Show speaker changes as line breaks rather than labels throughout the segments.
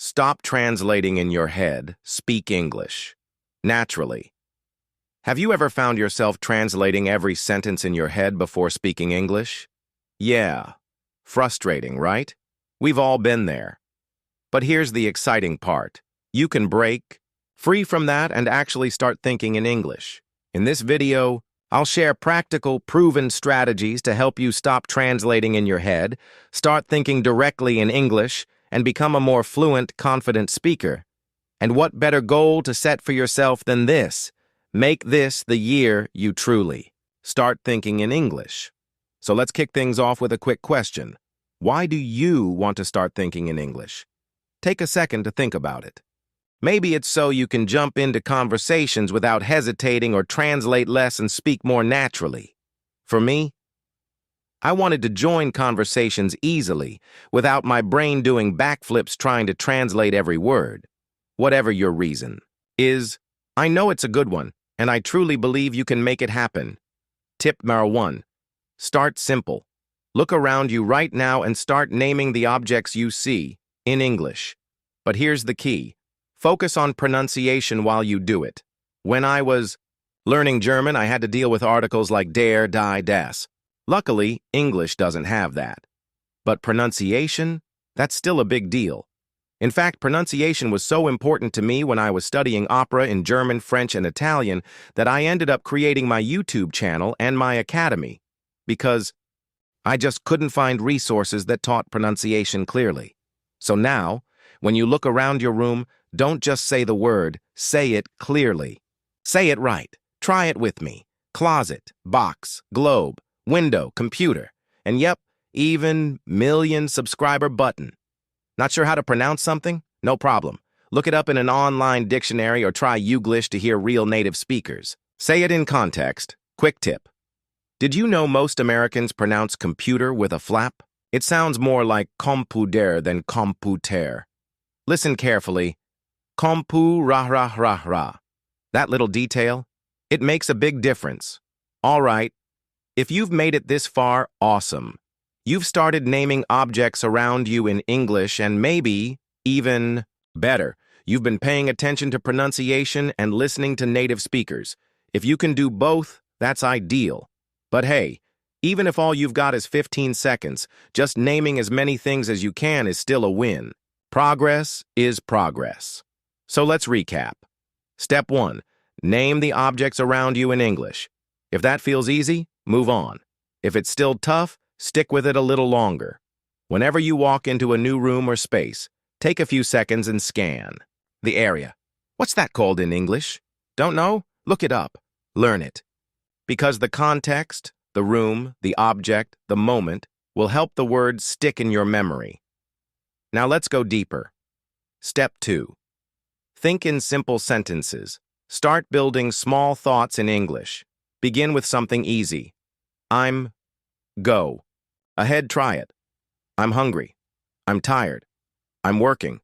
Stop translating in your head. Speak English. Naturally. Have you ever found yourself translating every sentence in your head before speaking English? Yeah. Frustrating, right? We've all been there. But here's the exciting part. You can break free from that and actually start thinking in English. In this video, I'll share practical, proven strategies to help you stop translating in your head, start thinking directly in English, and become a more fluent, confident speaker. And what better goal to set for yourself than this? Make this the year you truly start thinking in English. So let's kick things off with a quick question. Why do you want to start thinking in English? Take a second to think about it. Maybe it's so you can jump into conversations without hesitating or translate less and speak more naturally. For me, I wanted to join conversations easily without my brain doing backflips trying to translate every word. Whatever your reason is, I know it's a good one, and I truly believe you can make it happen. Tip number 1. Start simple. Look around you right now and start naming the objects you see in English. But here's the key. Focus on pronunciation while you do it. When I was learning German, I had to deal with articles like der, die, das. Luckily, English doesn't have that. But pronunciation, that's still a big deal. In fact, pronunciation was so important to me when I was studying opera in German, French, and Italian that I ended up creating my YouTube channel and my academy because I just couldn't find resources that taught pronunciation clearly. So now, when you look around your room, don't just say the word, say it clearly. Say it right. Try it with me. Closet, box, globe, window, computer, and yep, even million subscriber button. Not sure how to pronounce something? No problem. Look it up in an online dictionary or try Youglish to hear real native speakers. Say it in context. Quick tip. Did you know most Americans pronounce computer with a flap? It sounds more like computer than computer. Listen carefully. Compu ra ra ra ra. That little detail, it makes a big difference. All right, if you've made it this far, awesome. You've started naming objects around you in English and maybe, even better, you've been paying attention to pronunciation and listening to native speakers. If you can do both, that's ideal. But hey, even if all you've got is 15 seconds, just naming as many things as you can is still a win. Progress is progress. So let's recap. Step 1. Name the objects around you in English. If that feels easy, move on. If it's still tough, stick with it a little longer. Whenever you walk into a new room or space, take a few seconds and scan the area. What's that called in English? Don't know? Look it up. Learn it. Because the context, the room, the object, the moment will help the words stick in your memory. Now let's go deeper. Step 2. Think in simple sentences. Start building small thoughts in English. Begin with something easy. I'm go. Ahead, try it. I'm hungry. I'm tired. I'm working.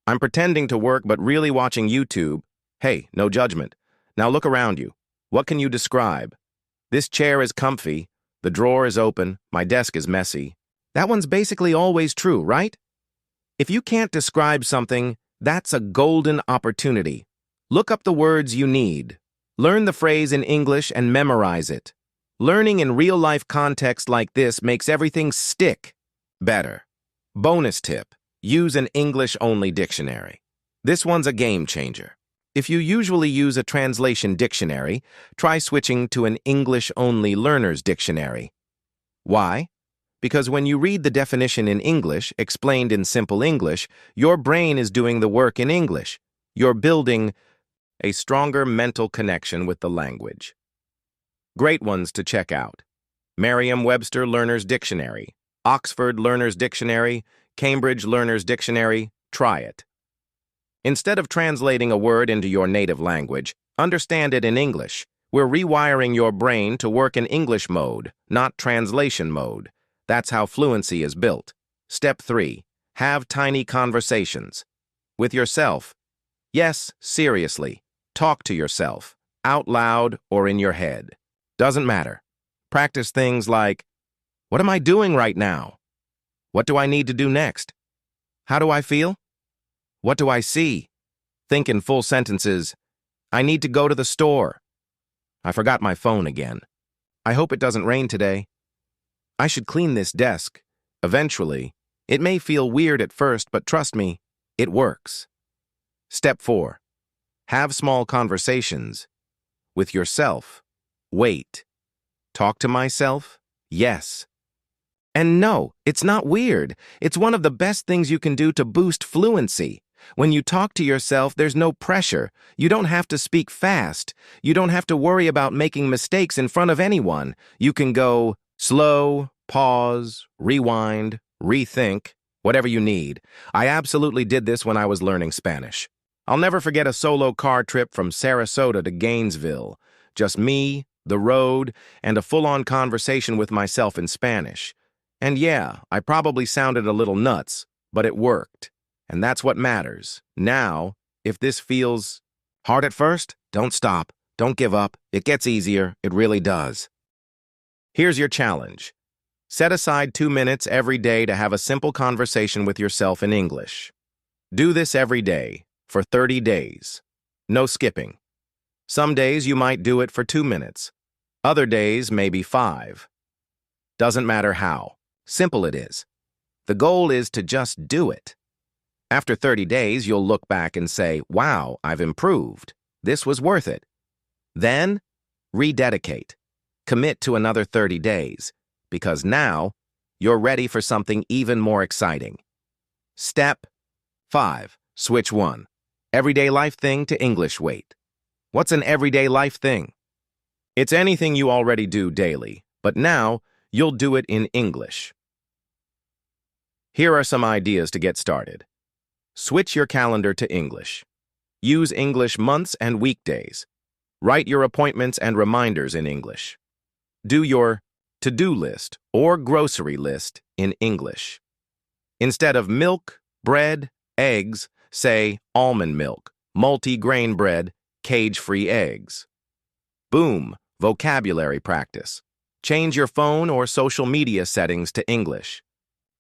I'm pretending to work but really watching YouTube. Hey, no judgment. Now look around you. What can you describe? This chair is comfy. The drawer is open. My desk is messy. That one's basically always true, right? If you can't describe something, that's a golden opportunity. Look up the words you need. Learn the phrase in English and memorize it. Learning in real-life context like this makes everything stick better. Bonus tip. Use an English-only dictionary. This one's a game changer. If you usually use a translation dictionary, try switching to an English-only learner's dictionary. Why? Because when you read the definition in English, explained in simple English, your brain is doing the work in English. You're building a stronger mental connection with the language. Great ones to check out. Merriam-Webster Learner's Dictionary, Oxford Learner's Dictionary, Cambridge Learner's Dictionary. Try it. Instead of translating a word into your native language, understand it in English. We're rewiring your brain to work in English mode, not translation mode. That's how fluency is built. Step 3. Have tiny conversations. With yourself. Yes, seriously. Talk to yourself, out loud or in your head. Doesn't matter. Practice things like, what am I doing right now? What do I need to do next? How do I feel? What do I see? Think in full sentences. I need to go to the store. I forgot my phone again. I hope it doesn't rain today. I should clean this desk. Eventually. It may feel weird at first, but trust me, it works. Step 4. Have small conversations. With yourself. Wait. Talk to myself? Yes. And no, it's not weird. It's one of the best things you can do to boost fluency. When you talk to yourself, there's no pressure. You don't have to speak fast. You don't have to worry about making mistakes in front of anyone. You can go slow, pause, rewind, rethink, whatever you need. I absolutely did this when I was learning Spanish. I'll never forget a solo car trip from Sarasota to Gainesville. Just me, the road, and a full-on conversation with myself in Spanish. And yeah, I probably sounded a little nuts, but it worked. And that's what matters. Now, if this feels hard at first, don't stop. Don't give up. It gets easier. It really does. Here's your challenge. Set aside 2 minutes every day to have a simple conversation with yourself in English. Do this every day for 30 days. No skipping. Some days you might do it for 2 minutes. Other days, maybe 5. Doesn't matter how simple it is. The goal is to just do it. After 30 days, you'll look back and say, wow, I've improved. This was worth it. Then, rededicate. Commit to another 30 days, because now you're ready for something even more exciting. Step 5. Switch 1. Everyday life thing to English weight. What's an everyday life thing? It's anything you already do daily, but now you'll do it in English. Here are some ideas to get started. Switch your calendar to English. Use English months and weekdays. Write your appointments and reminders in English. Do your to-do list or grocery list in English. Instead of milk, bread, eggs, say almond milk, multi-grain bread, cage-free eggs. Boom, vocabulary practice. Change your phone or social media settings to English.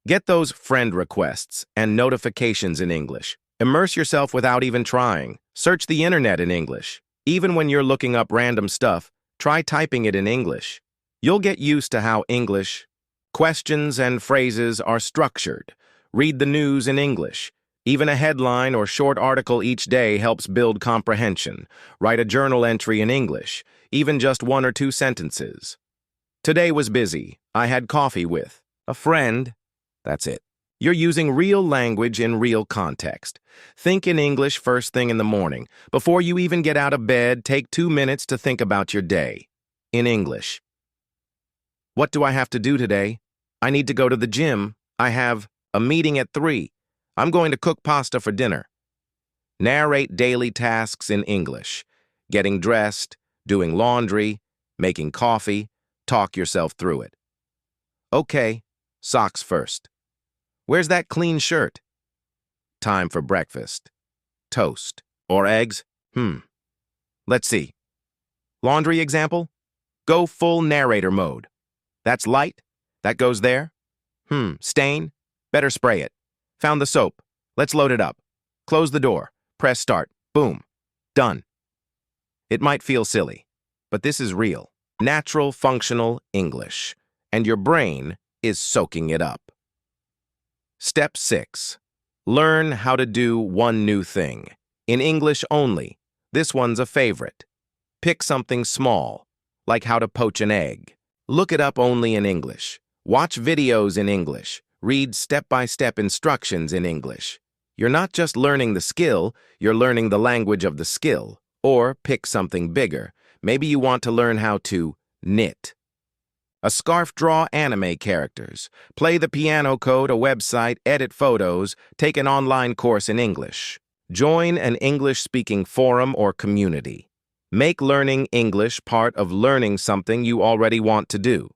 Get those friend requests and notifications in English. Immerse yourself without even trying. Search the internet in English. Even when you're looking up random stuff, try typing it in English. You'll get used to how English questions and phrases are structured. Read the news in English. Even a headline or short article each day helps build comprehension. Write a journal entry in English, even just 1 or 2 sentences. Today was busy. I had coffee with a friend. That's it. You're using real language in real context. Think in English first thing in the morning. Before you even get out of bed, take 2 minutes to think about your day. In English. What do I have to do today? I need to go to the gym. I have a meeting at 3. I'm going to cook pasta for dinner. Narrate daily tasks in English. Getting dressed, doing laundry, making coffee. Talk yourself through it. Okay, socks first. Where's that clean shirt? Time for breakfast. Toast. Or eggs? Let's see. Laundry example? Go full narrator mode. That's light? That goes there? Stain? Better spray it. Found the soap. Let's load it up. Close the door. Press start. Boom. Done. It might feel silly, but this is real. Natural, functional English. And your brain is soaking it up. Step 6. Learn how to do one new thing. In English only. This one's a favorite. Pick something small, like how to poach an egg. Look it up only in English. Watch videos in English. Read step-by-step instructions in English. You're not just learning the skill, you're learning the language of the skill. Or pick something bigger. Maybe you want to learn how to knit. A scarf draw anime characters. Play the piano code, a website, edit photos, take an online course in English. Join an English-speaking forum or community. Make learning English part of learning something you already want to do.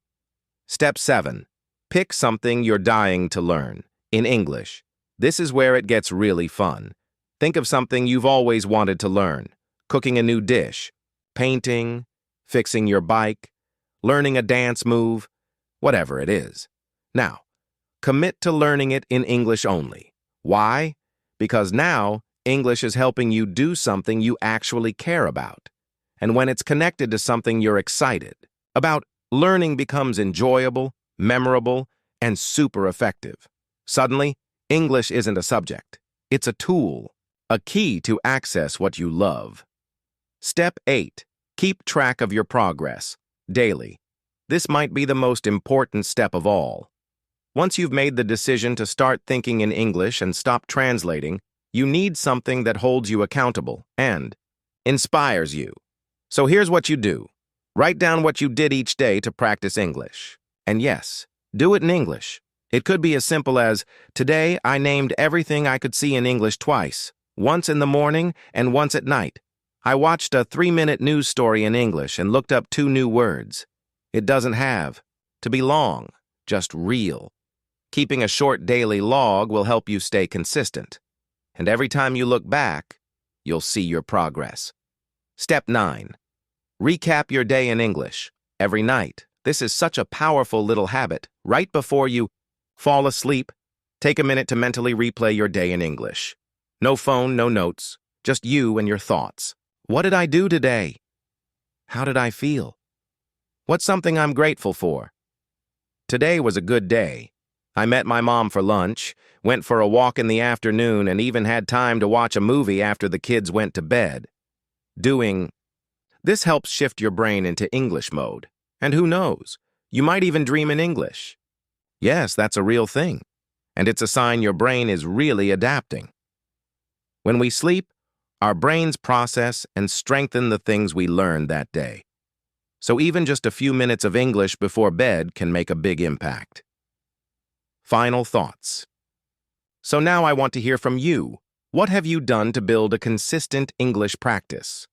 Step 7. Pick something you're dying to learn. In English. This is where it gets really fun. Think of something you've always wanted to learn. Cooking a new dish. Painting. Fixing your bike. Learning a dance move. Whatever it is. Now, commit to learning it in English only. Why? because now English is helping you do something you actually care about. And when it's connected to something you're excited about, learning becomes enjoyable, memorable, and super effective. Suddenly, English isn't a subject. It's a tool, a key to access what you love. Step 8. Keep track of your progress, daily. This might be the most important step of all. Once you've made the decision to start thinking in English and stop translating, you need something that holds you accountable and inspires you. So here's what you do. Write down what you did each day to practice English. And yes, do it in English. It could be as simple as, today I named everything I could see in English twice, once in the morning and once at night. I watched a 3-minute news story in English and looked up 2 new words. It doesn't have to be long, just real. Keeping a short daily log will help you stay consistent. And every time you look back, you'll see your progress. Step 9. Recap your day in English every night. This is such a powerful little habit. Right before you fall asleep, take a minute to mentally replay your day in English. No phone, no notes, just you and your thoughts. What did I do today? How did I feel? What's something I'm grateful for? Today was a good day. I met my mom for lunch, went for a walk in the afternoon, and even had time to watch a movie after the kids went to bed. This helps shift your brain into English mode. And who knows, you might even dream in English. Yes, that's a real thing. And it's a sign your brain is really adapting. When we sleep, our brains process and strengthen the things we learned that day. So even just a few minutes of English before bed can make a big impact. Final thoughts. So now I want to hear from you. What have you done to build a consistent English practice?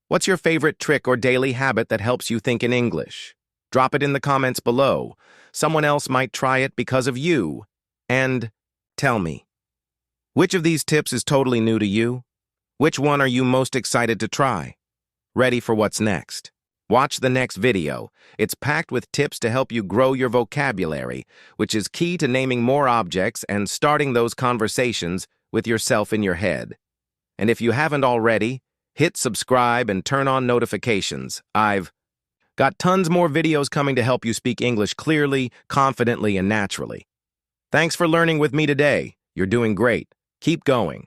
What's your favorite trick or daily habit that helps you think in English? Drop it in the comments below. Someone else might try it because of you. And tell me, which of these tips is totally new to you? Which one are you most excited to try? Ready for what's next? Watch the next video. It's packed with tips to help you grow your vocabulary, which is key to naming more objects and starting those conversations with yourself in your head. And if you haven't already, hit subscribe and turn on notifications. I've got tons more videos coming to help you speak English clearly, confidently, and naturally. Thanks for learning with me today. You're doing great. Keep going.